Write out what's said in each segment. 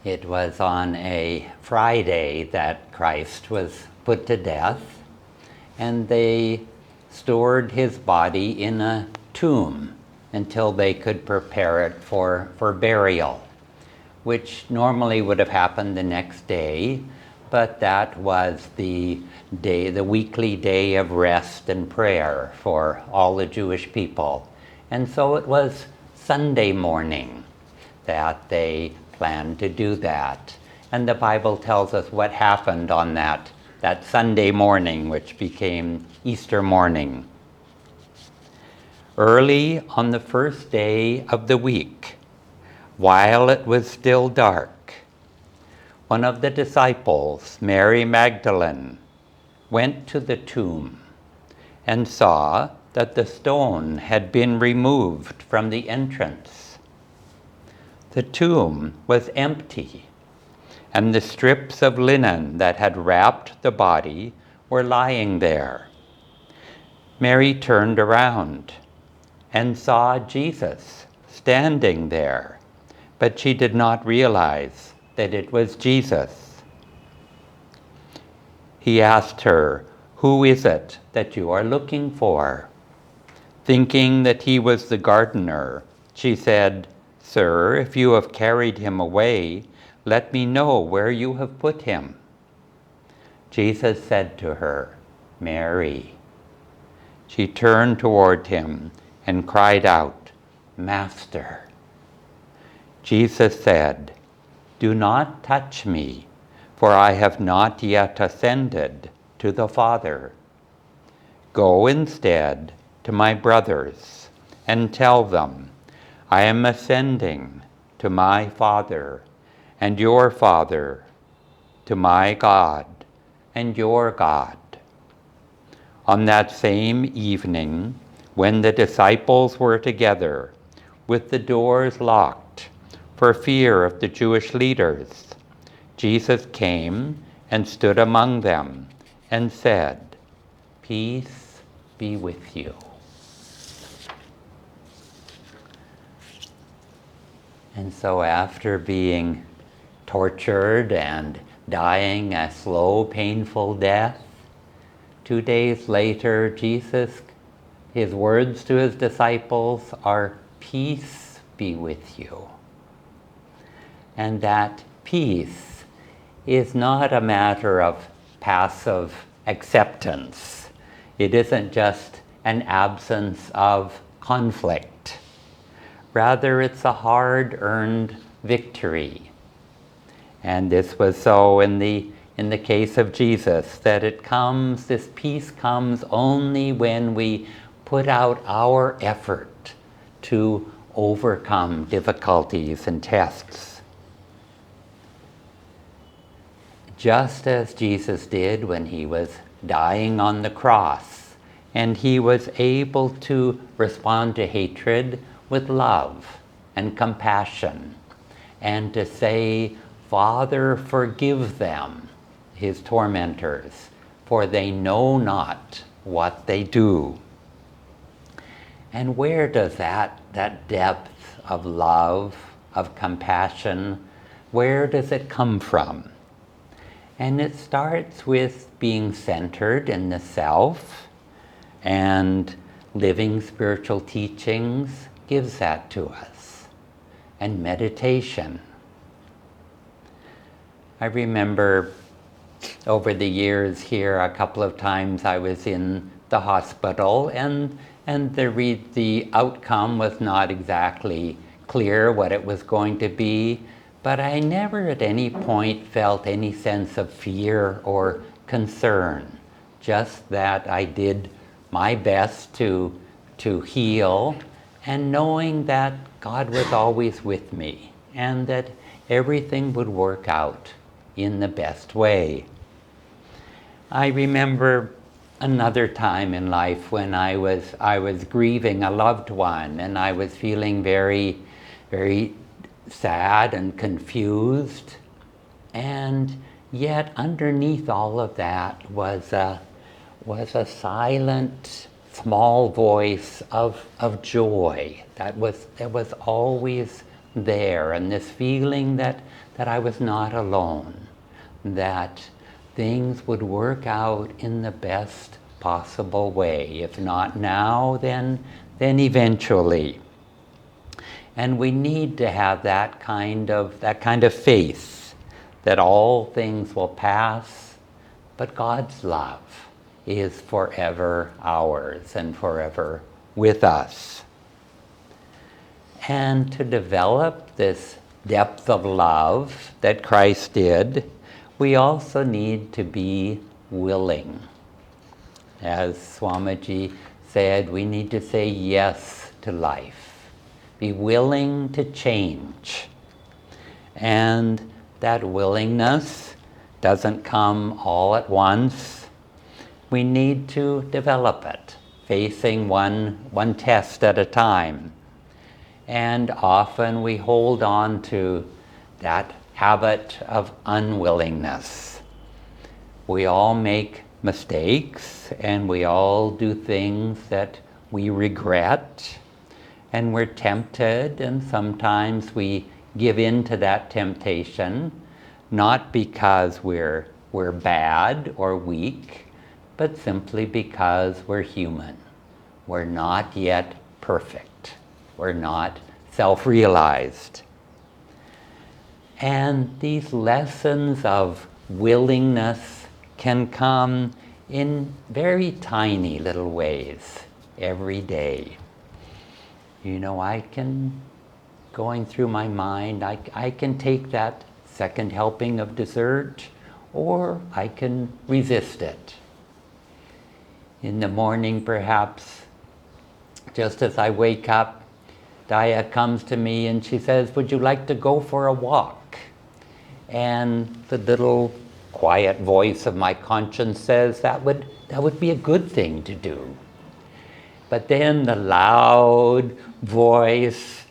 It was on a Friday that Christ was put to death, and they stored his body in a tomb until they could prepare it for burial, which normally would have happened the next day, but that was the weekly day of rest and prayer for all the Jewish people. And so it was Sunday morning that they planned to do that. And the Bible tells us what happened on that Sunday morning, which became Easter morning. Early on the first day of the week, while it was still dark, one of the disciples, Mary Magdalene, went to the tomb and saw that the stone had been removed from the entrance. The tomb was empty, and the strips of linen that had wrapped the body were lying there. Mary turned around and saw Jesus standing there, but she did not realize that it was Jesus. He asked her, "Who is it that you are looking for?" Thinking that he was the gardener, she said, "Sir, if you have carried him away, let me know where you have put him." Jesus said to her, "Mary." She turned toward him and cried out, "Master." Jesus said, "Do not touch me, for I have not yet ascended to the Father. Go instead to my brothers and tell them, I am ascending to my Father and your Father, to my God and your God." On that same evening, when the disciples were together, with the doors locked for fear of the Jewish leaders, Jesus came and stood among them and said, "Peace be with you." And so after being tortured and dying a slow, painful death, 2 days later, Jesus, his words to his disciples are, "Peace be with you." And that peace is not a matter of passive acceptance. It isn't just an absence of conflict. Rather, it's a hard-earned victory. And this was so in the case of Jesus, that this peace comes only when we put out our effort to overcome difficulties and tests. Just as Jesus did when he was dying on the cross, and he was able to respond to hatred with love and compassion, and to say, "Father, forgive them," his tormentors, "for they know not what they do." And where does that depth of love, of compassion, where does it come from? And it starts with being centered in the self, and living spiritual teachings gives that to us, and meditation. I remember over the years here, a couple of times I was in the hospital, and the outcome was not exactly clear what it was going to be, but I never at any point felt any sense of fear or concern, just that I did my best to heal, and knowing that God was always with me, and that everything would work out in the best way. I remember another time in life when I was grieving a loved one, and I was feeling very, very sad and confused, and yet underneath all of that was a silent, small voice of joy that was always there, and this feeling that that I was not alone, that things would work out in the best possible way. If not now, then eventually. And we need to have that kind of faith that all things will pass, but God's love is forever ours and forever with us. And to develop this depth of love that Christ did, we also need to be willing. As Swamiji said, we need to say yes to life. Be willing to change. And that willingness doesn't come all at once. We need to develop it, facing one test at a time. And often we hold on to that habit of unwillingness. We all make mistakes, and we all do things that we regret, and we're tempted, and sometimes we give in to that temptation, not because we're bad or weak, but simply because we're human. We're not yet perfect. We're not self-realized. And these lessons of willingness can come in very tiny little ways every day. Going through my mind, I can take that second helping of dessert, or I can resist it. In the morning, perhaps, just as I wake up, Daya comes to me and she says, "Would you like to go for a walk?" And the little quiet voice of my conscience says that would be a good thing to do. But then the loud voice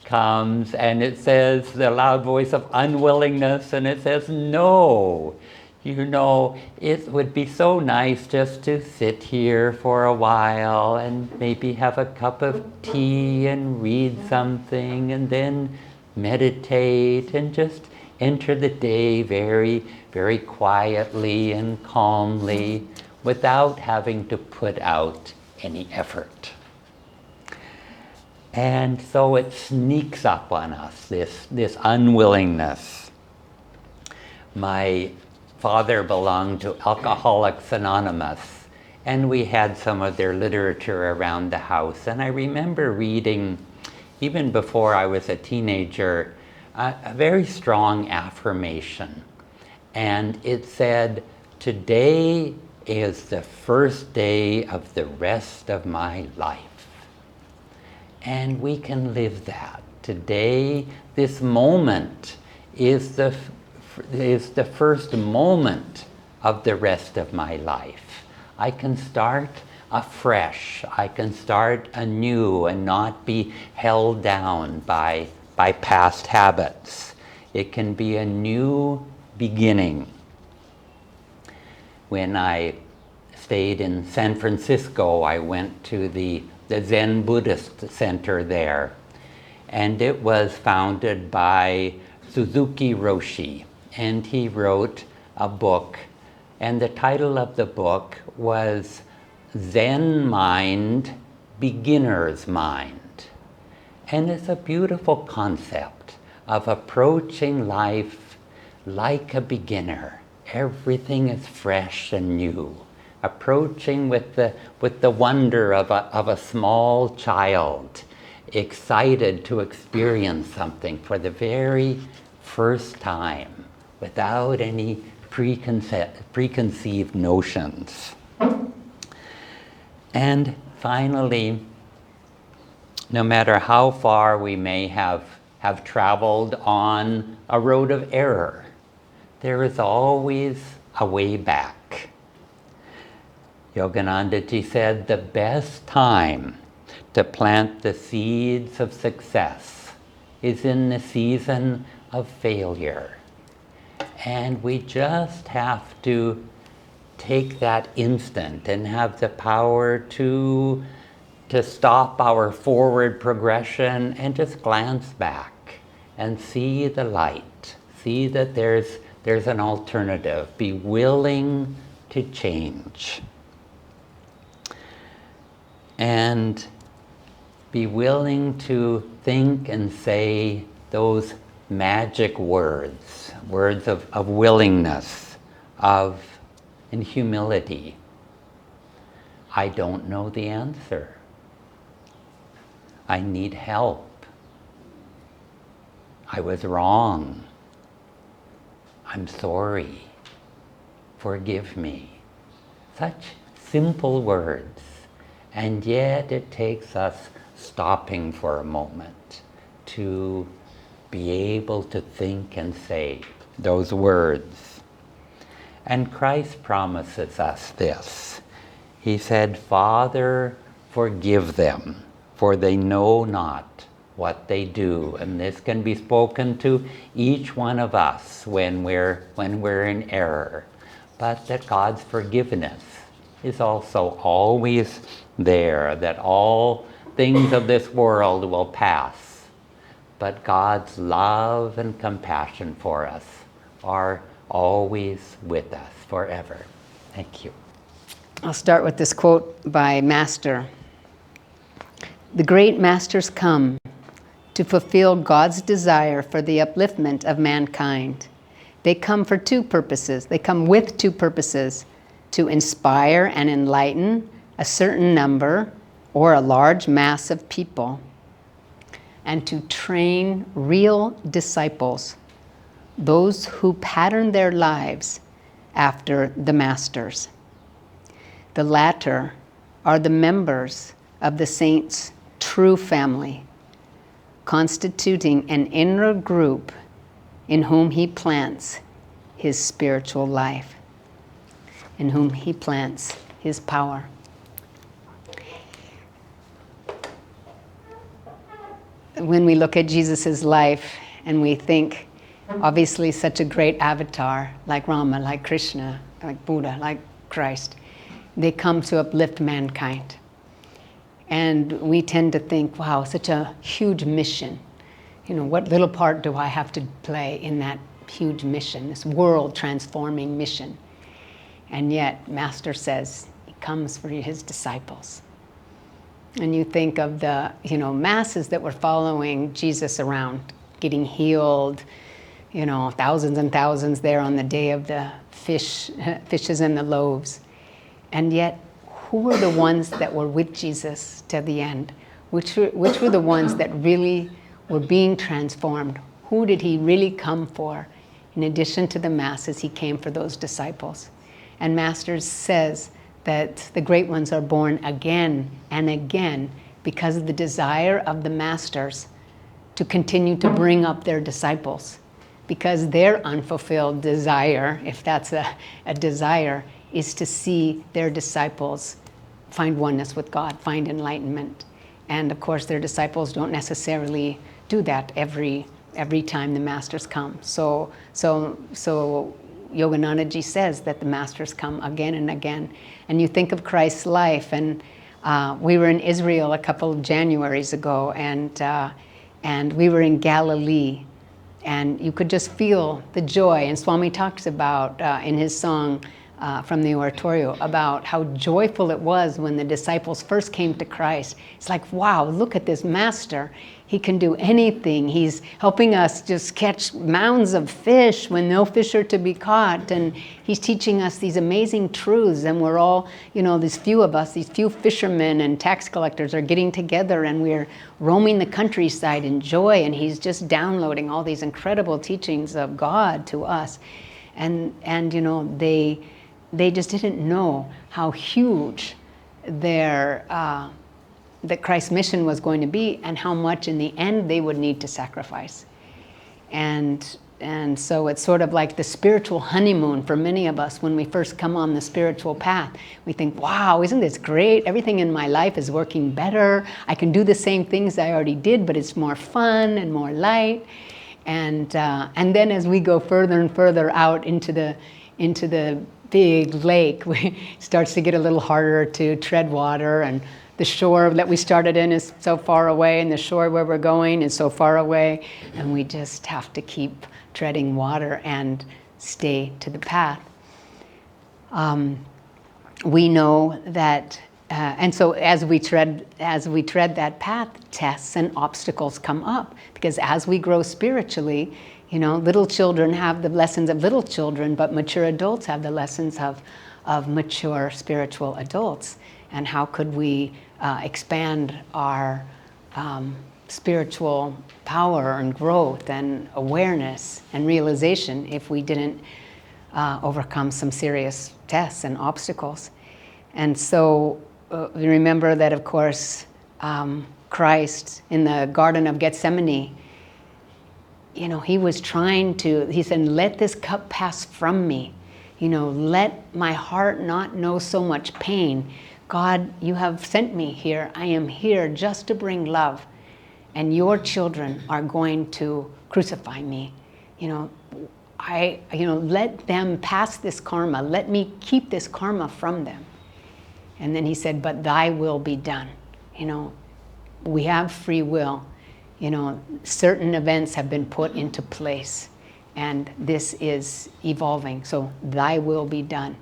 comes, and it says, the loud voice of unwillingness, and it says, "No, it would be so nice just to sit here for a while and maybe have a cup of tea and read something and then meditate and just enter the day very, very quietly and calmly without having to put out any effort." And so it sneaks up on us, this unwillingness. My father belonged to Alcoholics Anonymous, and we had some of their literature around the house. And I remember reading, even before I was a teenager, a very strong affirmation. And it said, "Today is the first day of the rest of my life." And we can live that. Today, this moment is the first moment of the rest of my life. I can start afresh. I can start anew and not be held down by past habits. It can be a new beginning. When I stayed in San Francisco, I went to the Zen Buddhist Center there, and it was founded by Suzuki Roshi, and he wrote a book, and the title of the book was Zen Mind, Beginner's Mind. And it's a beautiful concept of approaching life like a beginner. Everything is fresh and new. Approaching with the wonder of a small child, excited to experience something for the very first time, without any preconceived notions. And finally, no matter how far we may have traveled on a road of error, there is always a way back. Yogananda ji said, the best time to plant the seeds of success is in the season of failure. And we just have to take that instant and have the power to stop our forward progression and just glance back and see the light, See that there's an alternative. Be willing to change. And be willing to think and say those magic words, words of willingness, in humility. I don't know the answer. I need help. I was wrong. I'm sorry. Forgive me. Such simple words. And yet it takes us stopping for a moment to be able to think and say those words. And Christ promises us this. He said, Father, forgive them, for they know not what they do. And this can be spoken to each one of us when we're in error. But that God's forgiveness is also always there, that all things of this world will pass, but God's love and compassion for us are always with us forever. Thank you. I'll start with this quote by Master. The great masters come to fulfill God's desire for the upliftment of mankind. They come for two purposes. They come with two purposes: to inspire and enlighten a certain number or a large mass of people, and to train real disciples, those who pattern their lives after the masters. The latter are the members of the saint's true family, constituting an inner group in whom he plants his spiritual life, in whom he plants his power. When we look at Jesus' life and we think, obviously such a great avatar, like Rama, like Krishna, like Buddha, like Christ, they come to uplift mankind. And we tend to think, wow, such a huge mission. You know, what little part do I have to play in that huge mission, this world-transforming mission? And yet, Master says he comes for his disciples. And you think of the, masses that were following Jesus around, getting healed, thousands and thousands there on the day of the fishes and the loaves. And yet, who were the ones that were with Jesus to the end? Which were the ones that really were being transformed? Who did he really come for? In addition to the masses, he came for those disciples. And Master says that the great ones are born again and again because of the desire of the masters to continue to bring up their disciples. Because their unfulfilled desire, if that's a desire, is to see their disciples find oneness with God, find enlightenment. And of course, their disciples don't necessarily do that every time the masters come. So Yoganandaji says that the masters come again and again. And you think of Christ's life, and we were in Israel a couple of Januaries ago, and we were in Galilee, and you could just feel the joy. And Swami talks about in his song from the oratorio about how joyful it was when the disciples first came to Christ. It's like, wow, look at this master. He can do anything. He's helping us just catch mounds of fish when no fish are to be caught. And he's teaching us these amazing truths. And we're all, these few of us, these few fishermen and tax collectors are getting together, and we're roaming the countryside in joy. And he's just downloading all these incredible teachings of God to us. And they just didn't know how huge that Christ's mission was going to be, and how much in the end they would need to sacrifice. And so it's sort of like the spiritual honeymoon for many of us when we first come on the spiritual path. We think, wow, isn't this great? Everything in my life is working better. I can do the same things I already did, but it's more fun and more light. And then as we go further and further out into the big lake, it starts to get a little harder to tread water, and the shore that we started in is so far away, and the shore where we're going is so far away, and we just have to keep treading water and stay to the path. We know that, and so as we tread that path, tests and obstacles come up, because as we grow spiritually, little children have the lessons of little children, but mature adults have the lessons of mature spiritual adults. And how could we expand our spiritual power and growth and awareness and realization if we didn't overcome some serious tests and obstacles? And so we remember that, of course, Christ in the Garden of Gethsemane, he was he said, let this cup pass from me. Let my heart not know so much pain. God, you have sent me here. I am here just to bring love. And your children are going to crucify me. Let them pass this karma. Let me keep this karma from them. And then he said, but thy will be done. We have free will. Certain events have been put into place, and this is evolving. So thy will be done.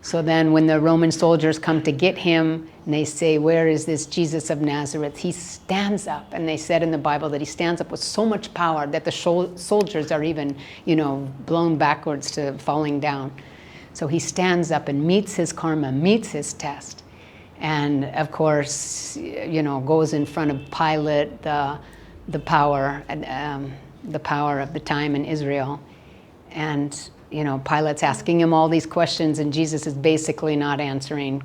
So then when the Roman soldiers come to get him, and they say, where is this Jesus of Nazareth? He stands up. And they said in the Bible that he stands up with so much power that the soldiers are even, blown backwards to falling down. So he stands up and meets his karma, meets his test. And of course, goes in front of Pilate, the power of the time in Israel. And Pilate's asking him all these questions, and Jesus is basically not answering,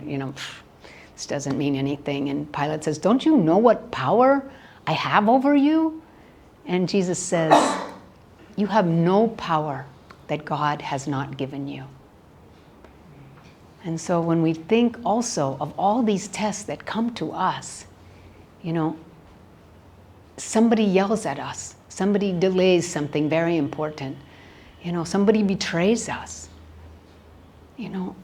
this doesn't mean anything. And Pilate says, don't you know what power I have over you? And Jesus says, you have no power that God has not given you. And so when we think also of all these tests that come to us, somebody yells at us, somebody delays something very important. Somebody betrays us, and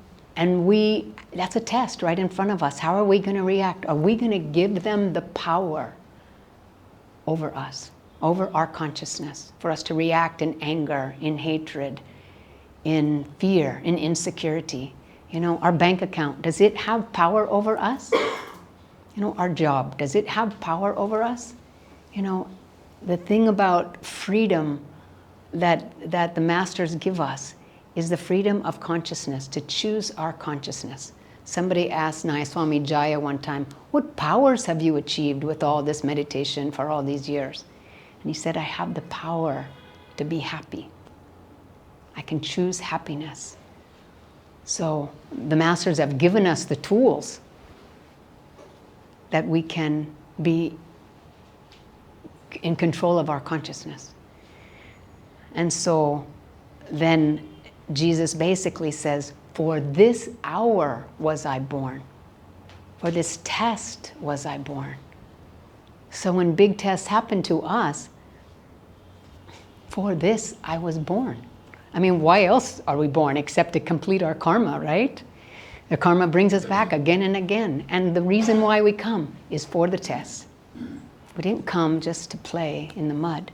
that's a test right in front of us. How are we going to react? Are we going to give them the power over us, over our consciousness, for us to react in anger, in hatred, in fear, in insecurity? Our bank account, does it have power over us? Our job, does it have power over us? The thing about freedom that the masters give us is the freedom of consciousness, to choose our consciousness. Somebody asked Swami Jaya one time, what powers have you achieved with all this meditation for all these years? And he said, I have the power to be happy. I can choose happiness. So the masters have given us the tools that we can be in control of our consciousness. And so then Jesus basically says, for this hour was I born. For this test was I born. So when big tests happen to us, for this I was born. I mean, why else are we born except to complete our karma, right? The karma brings us back again and again. And the reason why we come is for the test. We didn't come just to play in the mud.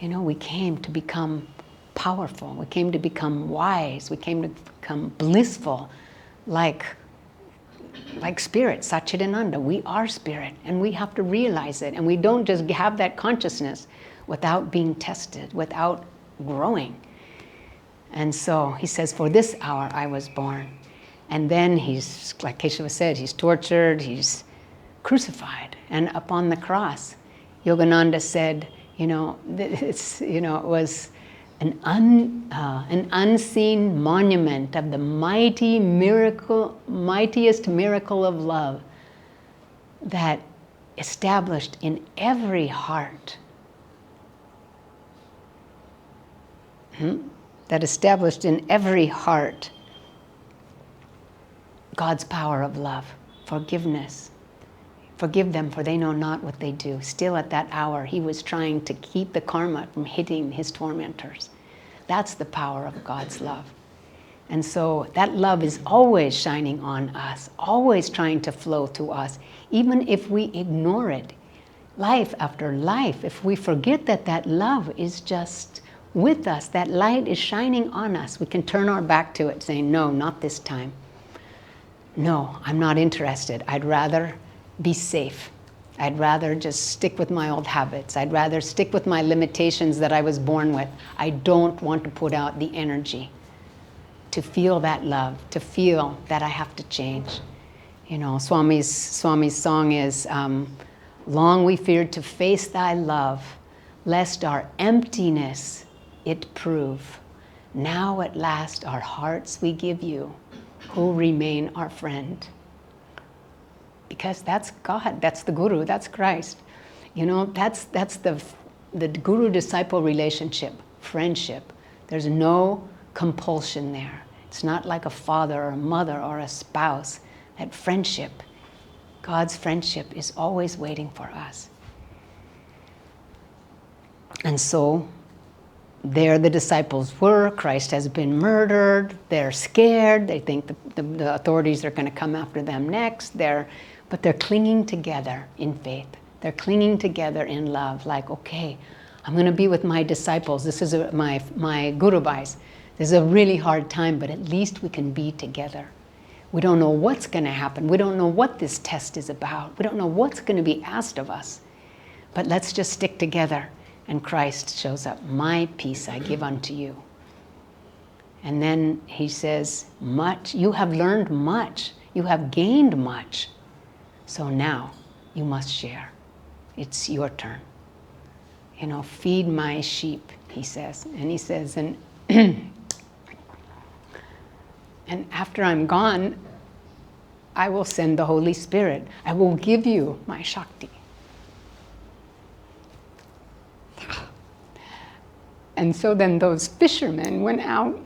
We came to become powerful. We came to become wise. We came to become blissful, like spirit, Satchidananda. We are spirit, and we have to realize it. And we don't just have that consciousness without being tested, without growing. And so he says, for this hour I was born. And then he's, like Keshava said, he's tortured, he's crucified. And upon the cross, Yogananda said, it was an unseen monument of the mightiest miracle of love that established in every heart. That established in every heart God's power of love, forgiveness. Forgive them, for they know not what they do. Still at that hour, he was trying to keep the karma from hitting his tormentors. That's the power of God's love. And so that love is always shining on us, always trying to flow through us, even if we ignore it. Life after life, if we forget that that love is just with us. That light is shining on us. We can turn our back to it, saying, no, not this time. No, I'm not interested. I'd rather be safe. I'd rather just stick with my old habits. I'd rather stick with my limitations that I was born with. I don't want to put out the energy to feel that love, to feel that I have to change. You know, Swami's song is, long we feared to face thy love, lest our emptiness it prove. Now at last our hearts we give you, who remain our friend. Because that's God, that's the Guru, that's Christ. You know, that's the Guru-disciple relationship, friendship. There's no compulsion there. It's not like a father or a mother or a spouse. That friendship, God's friendship, is always waiting for us. And so, there the disciples were. Christ has been murdered. They're scared. They think the authorities are going to come after them next. But they're clinging together in faith. They're clinging together in love. Like, okay, I'm going to be with my disciples. This is my Guru Bhais. This is a really hard time, but at least we can be together. We don't know what's going to happen. We don't know what this test is about. We don't know what's going to be asked of us. But let's just stick together. And Christ shows up. My peace I give unto you. And then he says, much, you have learned much. You have gained much. So now you must share. It's your turn. You know, feed my sheep, he says. And he says, and and after I'm gone, I will send the Holy Spirit. I will give you my Shakti. And so then those fishermen went out,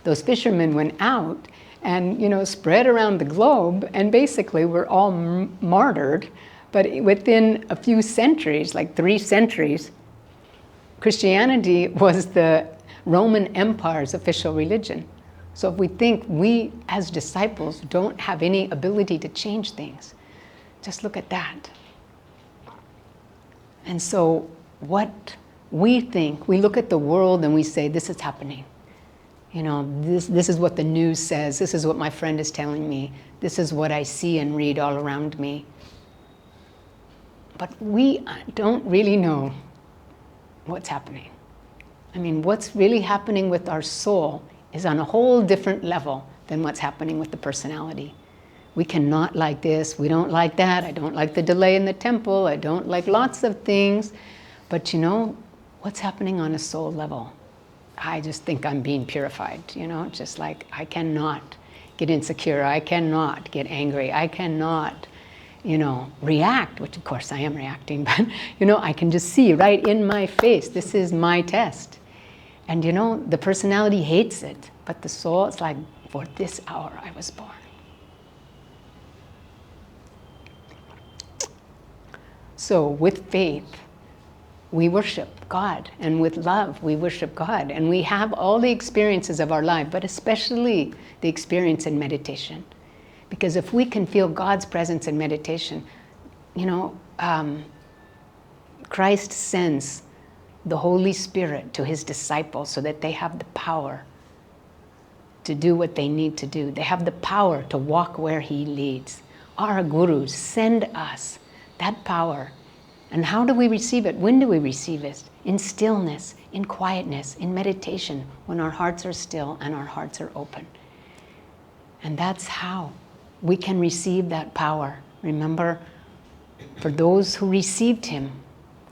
those fishermen went out and, you know, spread around the globe, and basically were all martyred. But within a few centuries, like 3 centuries, Christianity was the Roman Empire's official religion. So if we think we as disciples don't have any ability to change things, just look at that. And so what we think, we look at the world and we say, this is happening. You know, this is what the news says. This is what my friend is telling me. This is what I see and read all around me. But we don't really know what's happening. I mean, what's really happening with our soul is on a whole different level than what's happening with the personality. We cannot like this, we don't like that, I don't like the delay in the temple, I don't like lots of things. But you know, what's happening on a soul level? I just think I'm being purified, you know, just like I cannot get insecure, I cannot get angry, I cannot, you know, react, which of course I am reacting, but you know, I can just see right in my face, this is my test. And you know, the personality hates it, but the soul, it's like, for this hour I was born. So with faith, we worship God, and with love, we worship God, and we have all the experiences of our life, but especially the experience in meditation. Because if we can feel God's presence in meditation, you know, Christ sends the Holy Spirit to his disciples so that they have the power to do what they need to do. They have the power to walk where he leads. Our gurus send us that power. And how do we receive it? When do we receive it? In stillness, in quietness, in meditation, when our hearts are still and our hearts are open. And that's how we can receive that power. Remember, for those who received him,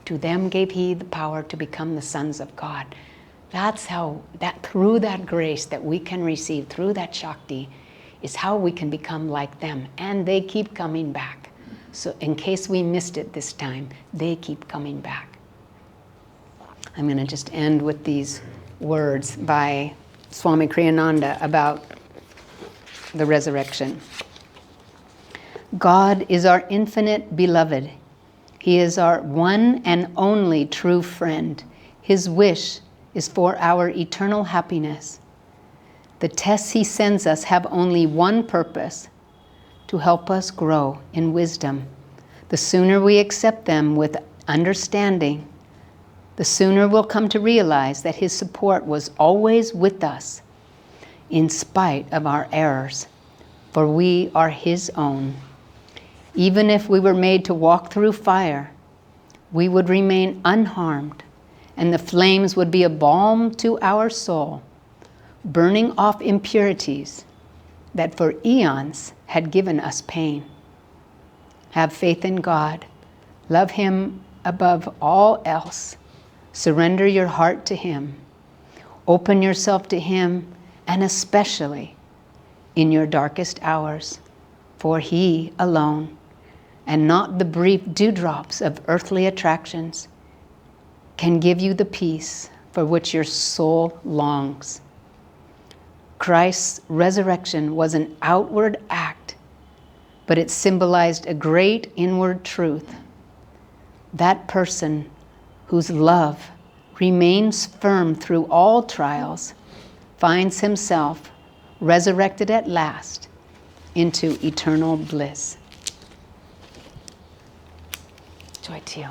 to them gave he the power to become the sons of God. That's how, through that grace that we can receive, through that Shakti, is how we can become like them. And they keep coming back. So in case we missed it this time, they keep coming back. I'm going to just end with these words by Swami Kriyananda about the resurrection. God is our infinite beloved. He is our one and only true friend. His wish is for our eternal happiness. The tests he sends us have only one purpose: to help us grow in wisdom. The sooner we accept them with understanding, the sooner we'll come to realize that his support was always with us, in spite of our errors, for we are his own. Even if we were made to walk through fire, we would remain unharmed, and the flames would be a balm to our soul, burning off impurities that for eons had given us pain. Have faith in God. Love him above all else. Surrender your heart to him. Open yourself to him, and especially in your darkest hours, for he alone, and not the brief dewdrops of earthly attractions, can give you the peace for which your soul longs. Christ's resurrection was an outward act, but it symbolized a great inward truth. That person whose love remains firm through all trials finds himself resurrected at last into eternal bliss. Joy to you.